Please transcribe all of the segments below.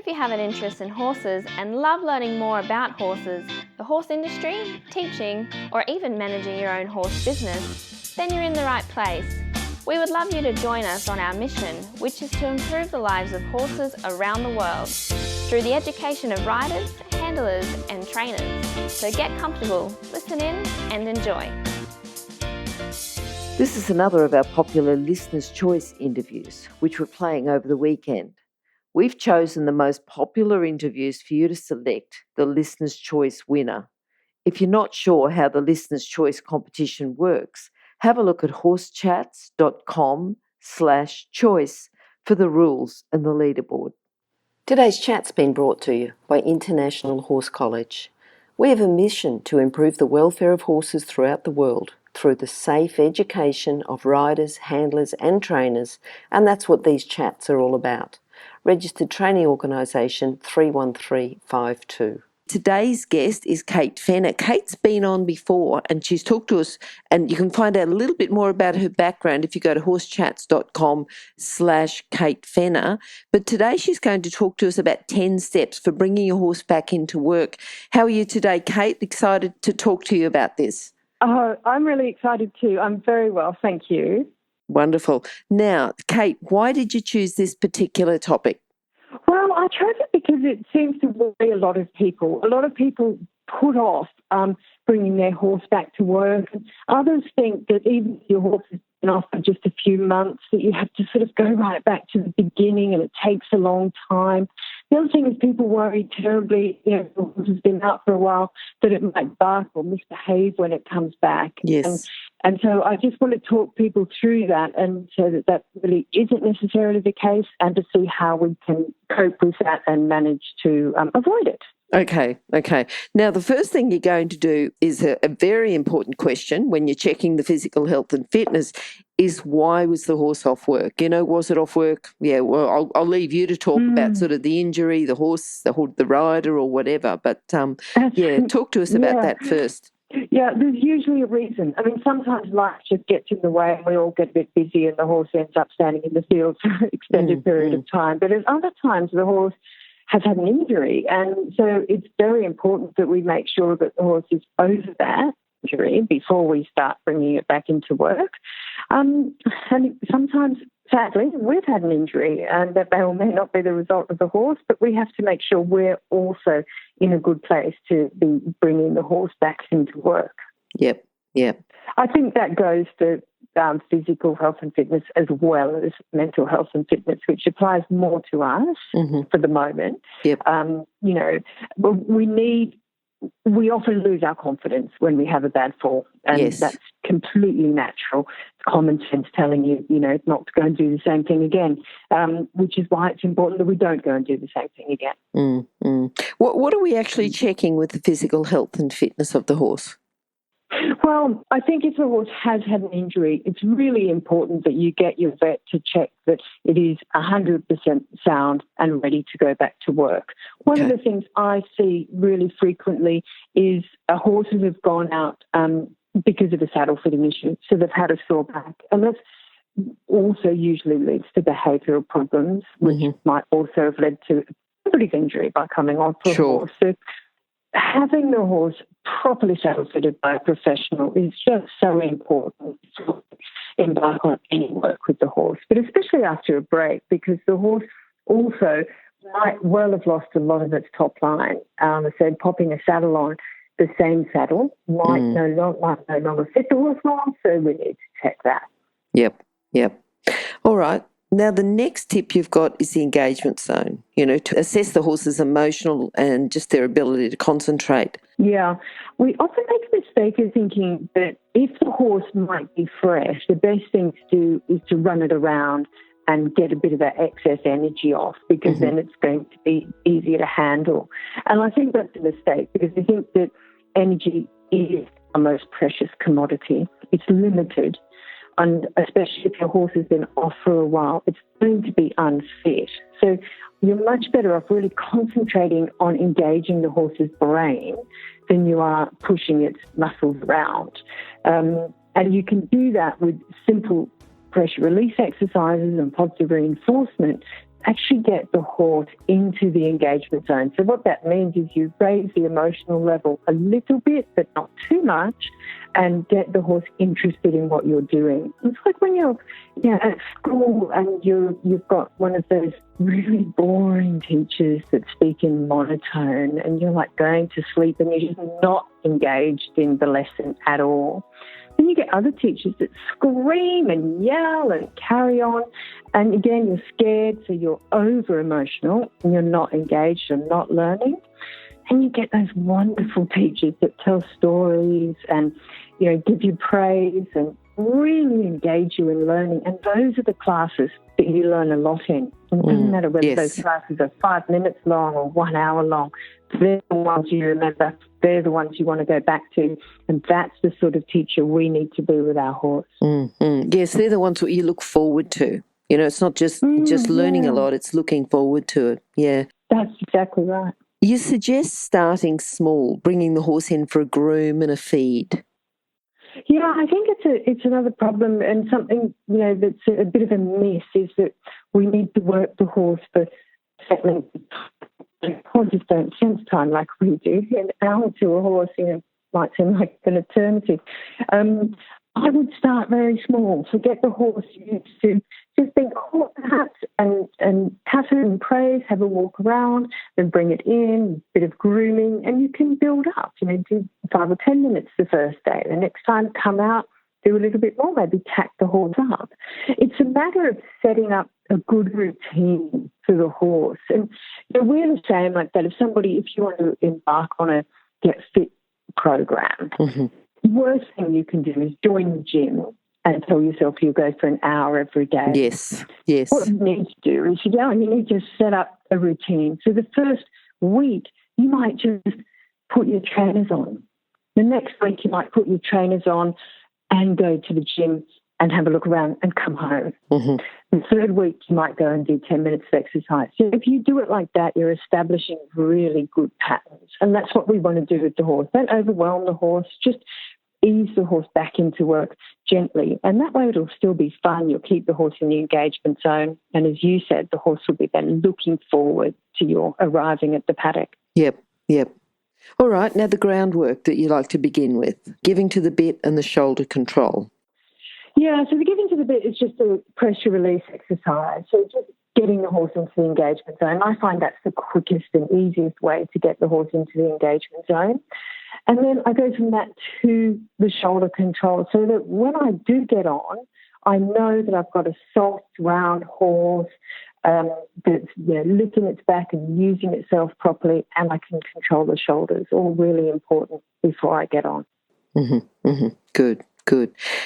you have an interest in horses and love learning more about horses, the horse industry, teaching, or even managing your own horse business, then you're in the right place. We would love you to join us on our mission, which is to improve the lives of horses around the world through the education of riders, handlers, and trainers. So get comfortable, listen in, and enjoy. This is another of our popular Listener's Choice interviews, which we're playing over the weekend. We've chosen the most popular interviews for you to select the Listener's Choice winner. If you're not sure how the Listener's Choice competition works, have a look at horsechats.com/choice for the rules and the leaderboard. Today's chat's been brought to you by International Horse College. We have a mission to improve the welfare of horses throughout the world through the safe education of riders, handlers and trainers, and that's what these chats are all about. Registered Training Organisation 31352. Today's guest is Kate Fenner. Kate's been on before and she's talked to us, and you can find out a little bit more about her background if you go to horsechats.com/Kate Fenner. But today she's going to talk to us about 10 steps for bringing your horse back into work. How are you today, Kate? Excited to talk to you about this. Oh, I'm really excited too. I'm very well, thank you. Wonderful. Now, Kate, why did you choose this particular topic? Well, I chose it because it seems to worry a lot of people. A lot of people put off bringing their horse back to work. Others think that even if your horse has been off for just a few months, that you have to sort of go right back to the beginning and it takes a long time. The other thing is people worry terribly, the horse has been out for a while, that it might bark or misbehave when it comes back. Yes. And so I just want to talk people through that and so that really isn't necessarily the case, and to see how we can cope with that and manage to avoid it. Okay. Now, the first thing you're going to do is a very important question when you're checking the physical health and fitness is, why was the horse off work? Was it off work? Yeah, well, I'll leave you to talk about sort of the injury, the horse, the rider or whatever. But, talk to us about that first. Yeah, there's usually a reason. I mean, sometimes life just gets in the way and we all get a bit busy and the horse ends up standing in the field for an extended period of time. But at other times, the horse has had an injury. And so it's very important that we make sure that the horse is over that injury before we start bringing it back into work. And sometimes, sadly, we've had an injury and that may or may not be the result of the horse, but we have to make sure we're also in a good place to be bringing the horse back into work. Yep. I think that goes to physical health and fitness as well as mental health and fitness, which applies more to us for the moment. Yep. We often lose our confidence when we have a bad fall, and that's completely natural. It's common sense telling you, not to go and do the same thing again, which is why it's important that we don't go and do the same thing again. What are we actually checking with the physical health and fitness of the horse? Well, I think if the horse has had an injury, it's really important that you get your vet to check that it is 100% sound and ready to go back to work. One of the things I see really frequently is horses have gone out because of a saddle fitting issue, so they've had a sore back. And that also usually leads to behavioural problems, which might also have led to a body injury by coming off the horse. So having the horse properly saddle fitted by a professional is just so important to embark on any work with the horse, but especially after a break, because the horse also might well have lost a lot of its top line. So popping a saddle on, the same saddle might no longer fit the horse well, so we need to check that. Yep. All right. Now, the next tip you've got is the engagement zone, to assess the horse's emotional and just their ability to concentrate. Yeah. We often make a mistake of thinking that if the horse might be fresh, the best thing to do is to run it around and get a bit of that excess energy off, because then it's going to be easier to handle. And I think that's a mistake, because I think that energy is our most precious commodity. It's limited. And especially if your horse has been off for a while, it's going to be unfit. So you're much better off really concentrating on engaging the horse's brain than you are pushing its muscles around. And you can do that with simple pressure release exercises and positive reinforcement actually get the horse into the engagement zone. So what that means is you raise the emotional level a little bit, but not too much, and get the horse interested in what you're doing. It's like when you're at school and you've got one of those really boring teachers that speak in monotone and you're like going to sleep and you're just not engaged in the lesson at all. Then you get other teachers that scream and yell and carry on. And again, you're scared, so you're over-emotional and you're not engaged and not learning. And you get those wonderful teachers that tell stories and, give you praise and really engage you in learning. And those are the classes that you learn a lot in. And it doesn't matter whether those classes are 5 minutes long or 1 hour long. They're the ones you remember. They're the ones you want to go back to. And that's the sort of teacher we need to be with our horse. Mm-hmm. Yes, they're the ones that you look forward to. It's not just learning a lot, it's looking forward to it. Yeah. That's exactly right. You suggest starting small, bringing the horse in for a groom and a feed. Yeah, I think it's another problem, and something that's a bit of a miss is that we need to work the horse for settling. Horses don't sense time like we do. An hour to a horse, might seem like an eternity. I would start very small, so get the horse used to just being caught perhaps and pat it and praise, have a walk around, then bring it in, a bit of grooming, and you can build up. Do 5 or 10 minutes the first day. The next time, come out, do a little bit more, maybe tack the horse up. It's a matter of setting up a good routine for the horse. And we're the same like that. If you want to embark on a Get Fit program, the worst thing you can do is join the gym and tell yourself you'll go for an hour every day. Yes. What you need to do is you need to set up a routine. So the first week, you might just put your trainers on. The next week, you might put your trainers on and go to the gym and have a look around and come home. The third week, you might go and do 10 minutes of exercise. So if you do it like that, you're establishing really good patterns. And that's what we want to do with the horse. Don't overwhelm the horse. Just ease the horse back into work gently. And that way it'll still be fun. You'll keep the horse in the engagement zone. And as you said, the horse will be then looking forward to your arriving at the paddock. Yep. All right, now the groundwork that you like to begin with, giving to the bit and the shoulder control. Yeah, so the giving to the bit is just a pressure release exercise. So just getting the horse into the engagement zone. I find that's the quickest and easiest way to get the horse into the engagement zone. And then I go from that to the shoulder control so that when I do get on, I know that I've got a soft, round horse that's lifting its back and using itself properly, and I can control the shoulders, all really important before I get on. Good.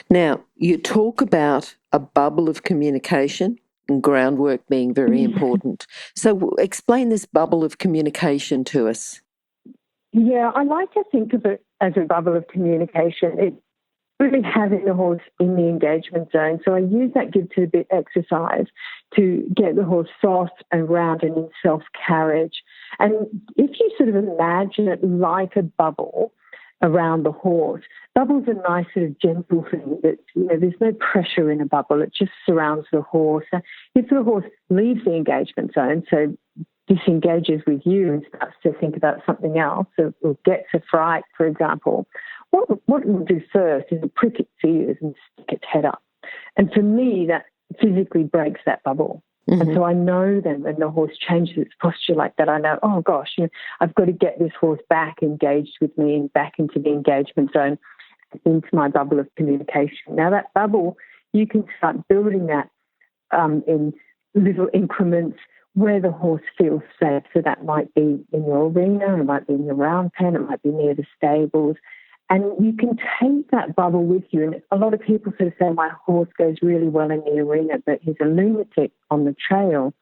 Now, you talk about a bubble of communication and groundwork being very important. So explain this bubble of communication to us. Yeah, I like to think of it as a bubble of communication. It's really having the horse in the engagement zone. So I use that give to the bit exercise to get the horse soft and round and in self-carriage. And if you sort of imagine it like a bubble around the horse, bubble's a nice sort of gentle thing that, there's no pressure in a bubble. It just surrounds the horse. If the horse leaves the engagement zone, so disengages with you and starts to think about something else, or gets a fright, for example, what it will do first is it prick its ears and stick its head up. And for me, that physically breaks that bubble. And so I know then when the horse changes its posture like that, I know, oh gosh, I've got to get this horse back engaged with me and back into the engagement zone, into my bubble of communication. Now that bubble, you can start building that in little increments where the horse feels safe. So that might be in your arena, it might be in your round pen, it might be near the stables. And you can take that bubble with you. And a lot of people sort of say, my horse goes really well in the arena, but he's a lunatic on the trail.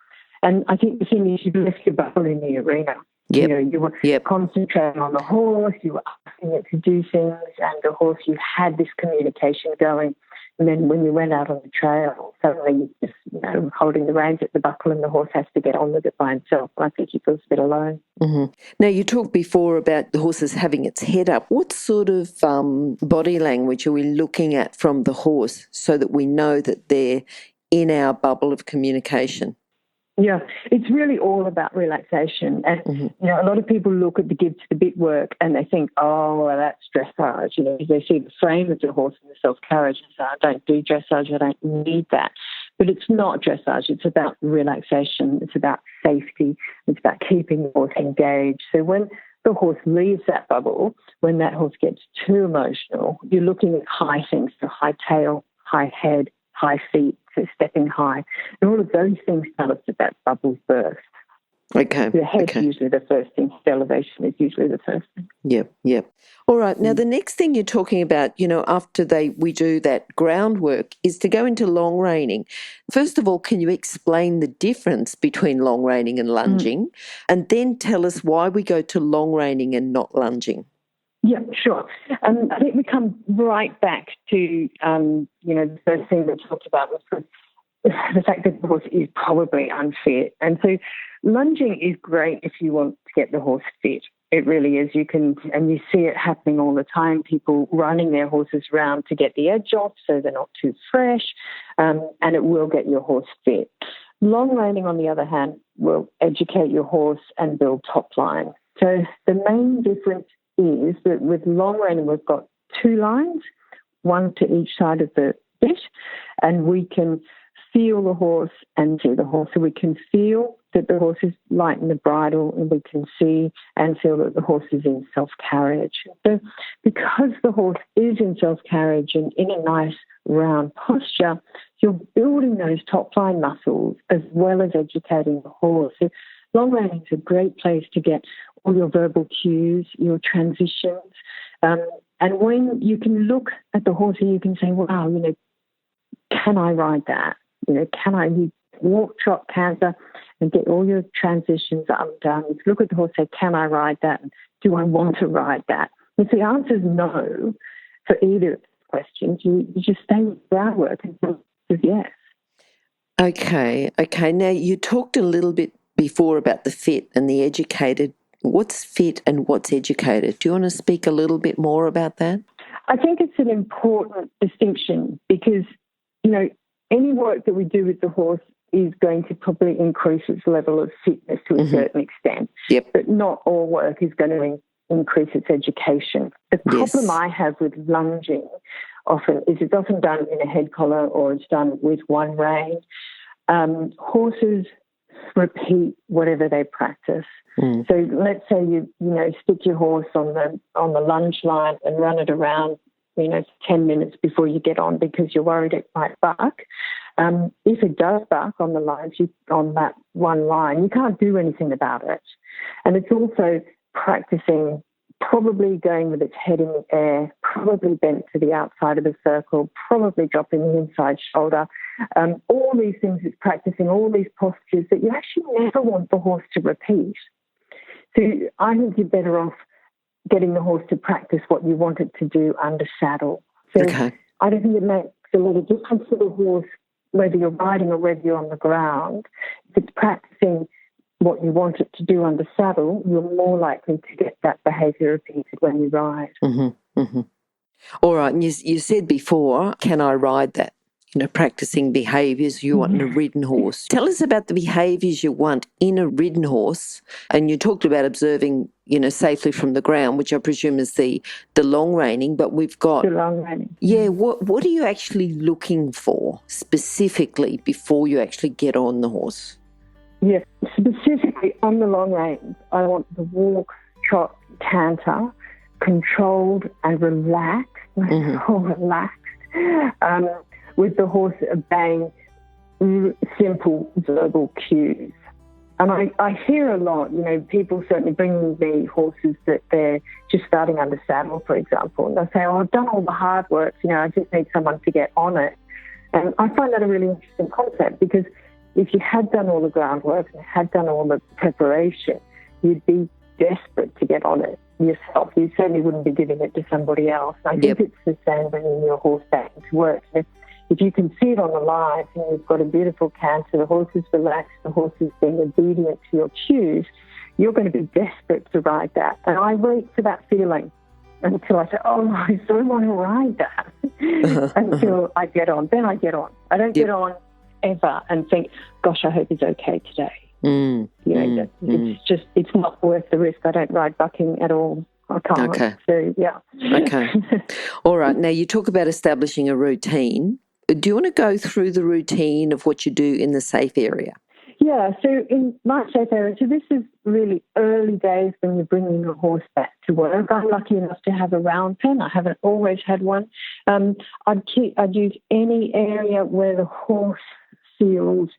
And I think the thing is, you've left your bubble in the arena. You were concentrating on the horse, you were asking it to do things, and the horse, you had this communication going. And then when you went out on the trail, suddenly you're just holding the reins at the buckle and the horse has to get on with it by himself. I think he feels a bit alone. Now, you talked before about the horses having its head up. What sort of body language are we looking at from the horse so that we know that they're in our bubble of communication? Yeah, it's really all about relaxation. And, a lot of people look at the give to the bit work and they think, oh, well, that's dressage. They see the frame of the horse and the self-carriage and say, I don't do dressage, I don't need that. But it's not dressage. It's about relaxation. It's about safety. It's about keeping the horse engaged. So when the horse leaves that bubble, when that horse gets too emotional, you're looking at high things, so high tail, high head, high feet, so stepping high. And all of those things tell us that bubble's burst. Okay. The head's usually the first thing. The elevation is usually the first thing. Yep. All right. Now, the next thing you're talking about, after we do that groundwork is to go into long reining. First of all, can you explain the difference between long reining and lunging? And then tell us why we go to long reining and not lunging. Yeah, sure. I think we come right back to, the first thing we talked about was the fact that the horse is probably unfit. And so lunging is great if you want to get the horse fit. It really is. You see it happening all the time, people running their horses around to get the edge off so they're not too fresh, and it will get your horse fit. Long reining, on the other hand, will educate your horse and build top line. So the main difference is that with long reining, we've got two lines, one to each side of the bit, and we can feel the horse and see the horse. So we can feel that the horse is light in the bridle, and we can see and feel that the horse is in self-carriage. So because the horse is in self-carriage and in a nice round posture, you're building those top line muscles as well as educating the horse. So long reining is a great place to get all your verbal cues, your transitions, and when you can look at the horse and you can say, wow, can I ride that? Can I walk, trot, canter, and get all your transitions undone? You look at the horse and say, can I ride that? And do I want to ride that? If the answer is no for either of the questions, you just stay with groundwork and say yes. Okay. Now, you talked a little bit before about the fit and the educated. What's fit and what's educated? Do you want to speak a little bit more about that? I think it's an important distinction because, any work that we do with the horse is going to probably increase its level of fitness to a certain extent. Yep. But not all work is going to increase its education. The problem I have with lunging often is it's often done in a head collar or it's done with one rein. Horses repeat whatever they practice. So let's say you stick your horse on the lunge line and run it around 10 minutes before you get on because you're worried it might buck. If it does buck on the lines, on that one line, you can't do anything about it. And it's also practicing probably going with its head in the air, probably bent to the outside of the circle, probably dropping the inside shoulder. All these things, it's practicing all these postures that you actually never want the horse to repeat. So I think you're better off getting the horse to practice what you want it to do under saddle. So I don't think it makes a lot of difference to the horse whether you're riding or whether you're on the ground. If it's practicing what you want it to do under saddle, you're more likely to get that behaviour repeated when you ride. All right, and you said before, can I ride that? Practicing behaviours you want in a ridden horse. Tell us about the behaviours you want in a ridden horse. And you talked about observing, safely from the ground, which I presume is the long reining, but we've got... The long reining. Yeah, what are you actually looking for specifically before you actually get on the horse? Yeah, specifically on the long reins, I want the walk, trot, canter, controlled and relaxed, relaxed, with the horse obeying simple verbal cues. And I hear a lot, people certainly bring me horses that they're just starting under saddle, for example, and they'll say, oh, I've done all the hard work, I just need someone to get on it. And I find that a really interesting concept because if you had done all the groundwork and had done all the preparation, you'd be desperate to get on it yourself. You certainly wouldn't be giving it to somebody else. I think it's the same bringing your horse back into work. If you can see it on the lines and you've got a beautiful canter, the horse is relaxed, the horse is being obedient to your cues, you're going to be desperate to ride that. And I wait for that feeling until I say, oh, I so want to ride that, until I get on. Then I get on. I don't get on ever and think, gosh, I hope he's okay today. It's not worth the risk. I don't ride bucking at all. I can't. Okay. So, yeah. Okay. All right. Now, you talk about establishing a routine. Do you want to go through the routine of what you do in the safe area? Yeah, so in my safe area, so this is really early days when you're bringing a horse back to work. I'm lucky enough to have a round pen. I haven't always had one. I'd use any area where the horse feels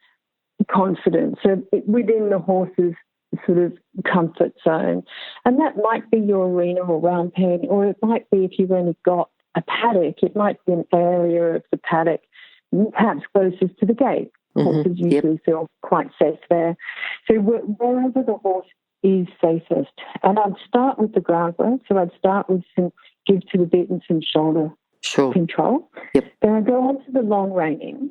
confident, so within the horse's sort of comfort zone. And that might be your arena or round pen, or it might be if you've only got a paddock, it might be an area of the paddock perhaps closest to the gate. Horses usually feel quite safe there. So wherever the horse is safest. And I'd start with the groundwork. So I'd start with some give to the bit and some shoulder control. Yep. Then I'd go on to the long reining.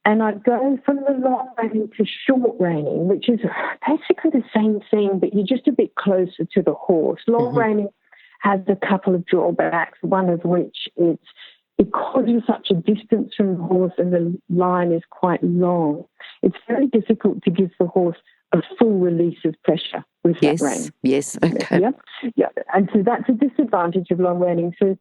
And I'd go from the long reining to short reining, which is basically the same thing, but you're just a bit closer to the horse. Long reining has a couple of drawbacks, one of which is because you're such a distance from the horse and the line is quite long, it's very difficult to give the horse a full release of pressure with that rein. Yes, okay. Yeah. And so that's a disadvantage of long reining. So,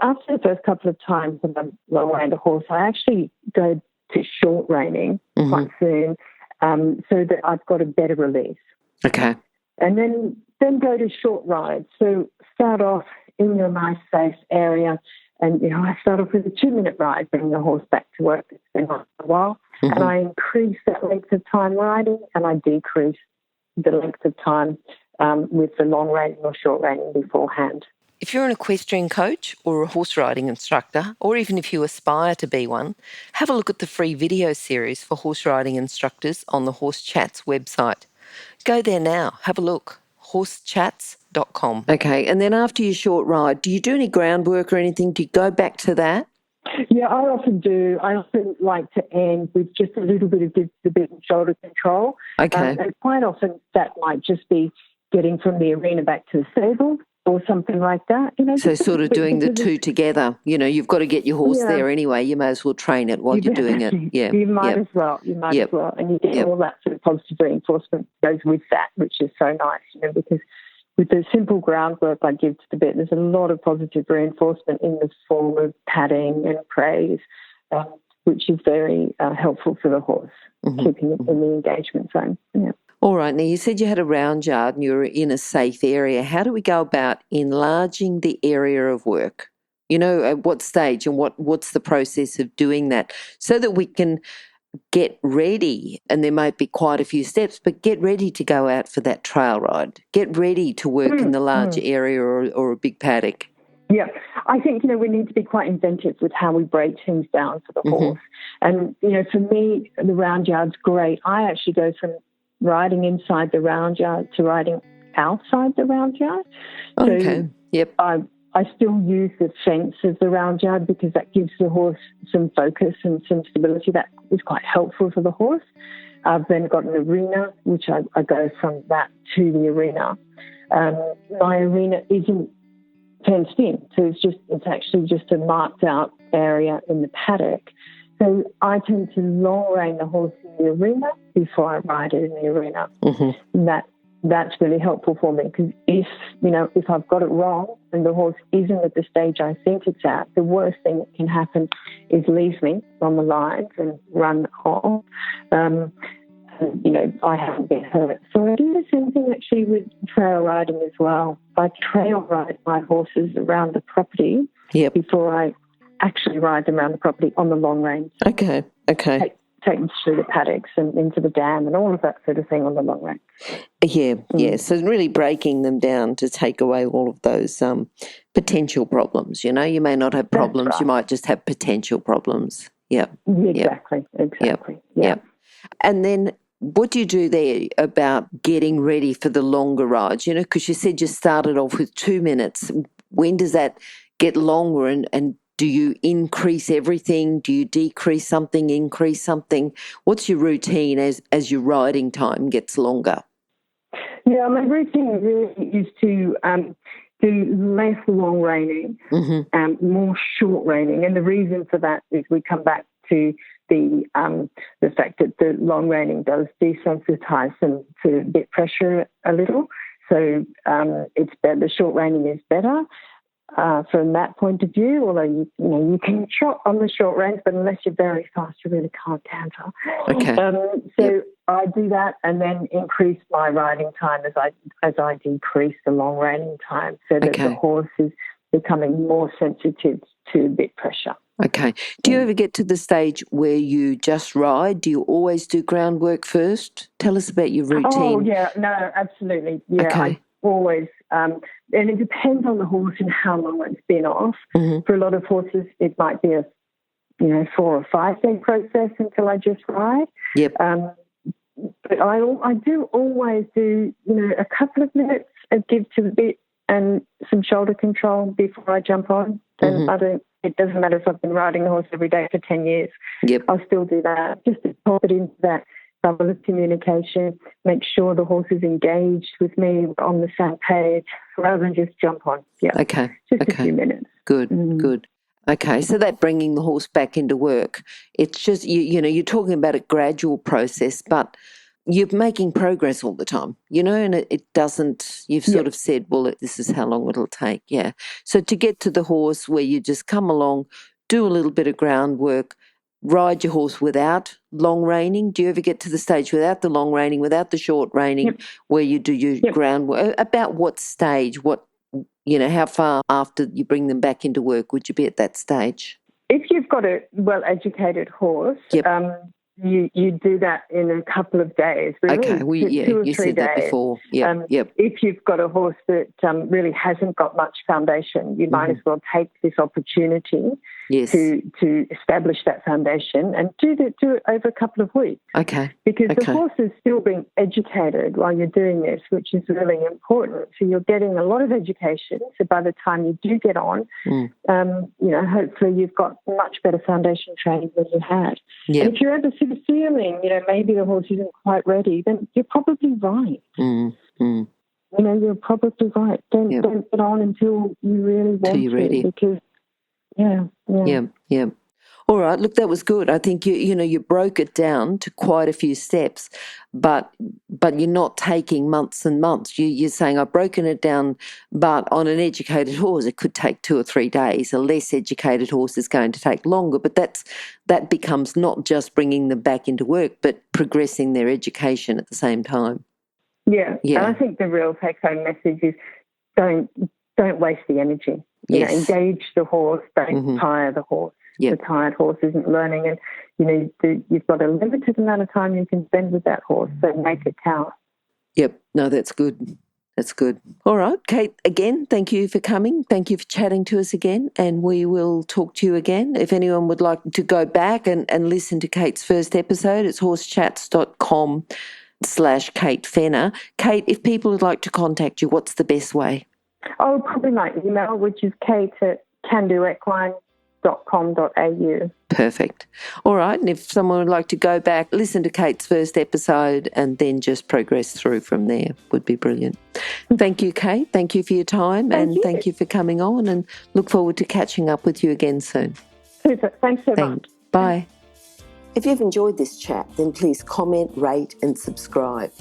after the first couple of times that I'm long reined a horse, I actually go to short reining quite soon so that I've got a better release. Okay. And then go to short rides. So start off in your nice safe area. And, I start off with a 2-minute ride, bringing the horse back to work. It's been on a while. And I increase that length of time riding, and I decrease the length of time with the long reining or short reining beforehand. If you're an equestrian coach or a horse riding instructor, or even if you aspire to be one, have a look at the free video series for horse riding instructors on the Horse Chats website. Go there now. Have a look. horsechats.com. Okay, and then after your short ride, do you do any groundwork or anything? Do you go back to that? Yeah, I often do. I often like to end with just a little bit of the bit and shoulder control. Okay. And quite often that might just be getting from the arena back to the stable or something like that. So sort of doing the two together. You've got to get your horse there anyway. You may as well train it while you're doing it. Yeah. You might as well. You might as well. And you get all that sort of positive reinforcement goes with that, which is so nice, because with the simple groundwork I give to the bit, there's a lot of positive reinforcement in the form of patting and praise, which is very helpful for the horse, keeping it in the engagement zone. Yeah. All right. Now, you said you had a round yard and you were in a safe area. How do we go about enlarging the area of work? At what stage and what's the process of doing that so that we can get ready, and there might be quite a few steps, but get ready to go out for that trail ride. Get ready to work in the larger area or a big paddock. Yeah, I think, we need to be quite inventive with how we break things down for the horse. And, for me, the round yard's great. I actually go from riding inside the round yard to riding outside the round yard. Okay, so yep. I still use the fence of the round yard because that gives the horse some focus and some stability. That is quite helpful for the horse. I've then got an arena, which I go from that to the arena. My arena isn't fenced in, so it's actually just a marked out area in the paddock. So I tend to long rein the horse in the arena before I ride it in the arena. And that's really helpful for me because if I've got it wrong and the horse isn't at the stage I think it's at, the worst thing that can happen is leave me on the lines and run off. I haven't been hurt. So I do the same thing actually with trail riding as well. I trail ride my horses around the property before I actually ride them around the property on the long range. Okay. Take them through the paddocks and into the dam and all of that sort of thing on the long range. Yeah. So really breaking them down to take away all of those potential problems. You may not have problems. Right. You might just have potential problems. Yeah. Exactly. Yeah. And then what do you do there about getting ready for the longer rides? Because you said you started off with 2 minutes. When does that get longer and do you increase everything? Do you decrease something, increase something? What's your routine as your riding time gets longer? Yeah, my routine really is to do less long reining, more short reining. And the reason for that is we come back to the fact that the long reining does desensitize them to bit pressure a little. So it's better. The short reining is better from that point of view. Although you can trot on the short reins, but unless you're very fast, you really can't canter. Okay. I do that and then increase my riding time as I decrease the long reining time, so that the horse is becoming more sensitive to bit pressure. Okay. Do you ever get to the stage where you just ride? Do you always do groundwork first? Tell us about your routine. Oh, yeah. No, absolutely. Yeah, okay. I always, and it depends on the horse and how long it's been off. Mm-hmm. For a lot of horses, it might be a 4 or 5 day process until I just ride. Yep. But I do always do, a couple of minutes of give to the bit and some shoulder control before I jump on. And it doesn't matter if I've been riding the horse every day for 10 years. Yep. I'll still do that, just to pop it into that bubble of communication, make sure the horse is engaged with me, on the same page, rather than just jump on. Yeah. Okay. Just a few minutes. Good, good. Okay, so that bringing the horse back into work, it's just, you're talking about a gradual process, but you're making progress all the time, and it doesn't, you've sort of said, well, this is how long it'll take, yeah. So to get to the horse where you just come along, do a little bit of groundwork, ride your horse without long reining. Do you ever get to the stage without the long reining, without the short reining, where you do your groundwork? About what stage, how far after you bring them back into work would you be at that stage? If you've got a well-educated horse, you do that in a couple of days, really. Okay, 2 or 3 said days. That before. Yep. If you've got a horse that really hasn't got much foundation, you might as well take this opportunity to establish that foundation and do it over a couple of weeks. Okay. Because the horse is still being educated while you're doing this, which is really important. So you're getting a lot of education. So by the time you do get on, hopefully you've got much better foundation training than you had. Yep. And if you're ever sort of feeling, maybe the horse isn't quite ready, then you're probably right. You're probably right. Don't get on until you really want you're ready. Because, Yeah. All right. Look, that was good. I think you broke it down to quite a few steps, but you're not taking months and months. You're saying I've broken it down, but on an educated horse it could take 2 or 3 days. A less educated horse is going to take longer. But that becomes not just bringing them back into work, but progressing their education at the same time. Yeah. And I think the real take-home message is don't waste the energy. Engage the horse, don't tire the horse. Yep. The tired horse isn't learning, and you've got a limited amount of time you can spend with that horse, so make it count. Yep, no, that's good. That's good. All right, Kate, again, thank you for coming. Thank you for chatting to us again, and we will talk to you again. If anyone would like to go back and listen to Kate's first episode, it's horsechats.com/Kate Fenner. Kate, if people would like to contact you, what's the best way? Oh, probably my email, which is kate@candoequine.com.au. Perfect. All right. And if someone would like to go back, listen to Kate's first episode and then just progress through from there, would be brilliant. Thank you, Kate. Thank you for your time. Thank you for coming on, and look forward to catching up with you again soon. Super. Thanks so much. Bye. If you've enjoyed this chat, then please comment, rate and subscribe.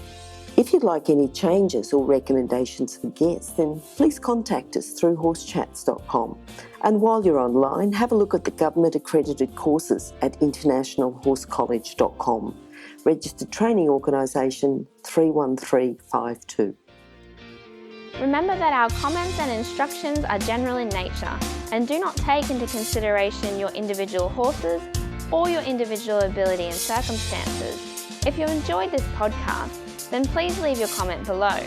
If you'd like any changes or recommendations for guests, then please contact us through horsechats.com. And while you're online, have a look at the government-accredited courses at internationalhorsecollege.com. Registered Training Organisation 31352. Remember that our comments and instructions are general in nature and do not take into consideration your individual horses or your individual ability and circumstances. If you enjoyed this podcast, then please leave your comment below.